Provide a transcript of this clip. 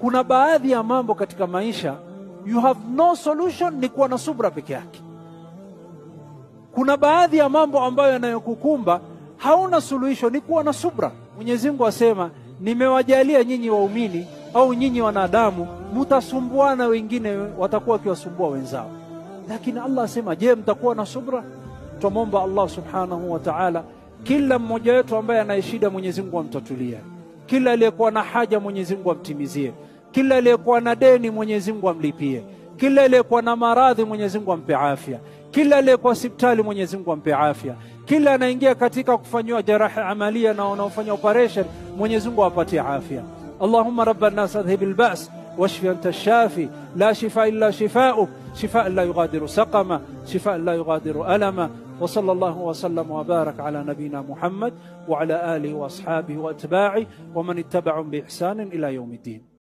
kuna baadhi ya mambo katika maisha you have no solution, ni kuwa na subra peke yake. Kuna baadhi ya mambo ambayo yanayokukumba hauna suluhisho, ni kuwa na subra. Mwenyezi Mungu asema, nimewajalia nyinyi waumini au nyinyi wanadamu mtasumbuana, wengine watakuwa kiwasumbua wenzao. Lakini Allah asema, je, mtakuwa na subra? Tumomba Allah subhanahu wa ta'ala kila mmoja wetu ambaye ana shida Mwenyezi Mungu amtatulie. Kila aliyekuwa na haja Mwenyezi Mungu amtimizie. Kila aliyekuwa na deni Mwenyezi Mungu amlipie. Kila aliyekuwa na maradhi Mwenyezi Mungu ampe afya. Kila aliyekuwa hospitali Mwenyezi Mungu ampe afya. Kila anaingia katika kufanywa jeraha amalia na wanaofanya operation Mwenyezi Mungu apatie afya. Allahumma rabban nas adhhibil ba's washfi anta ash-shafi la shifaa illa shifaa'uk shifaa la yughadiru saqama shifaa la yughadiru alama. وصلى الله وسلم وبارك على نبينا محمد وعلى آله وأصحابه وأتباعه ومن اتبعهم بإحسان إلى يوم الدين.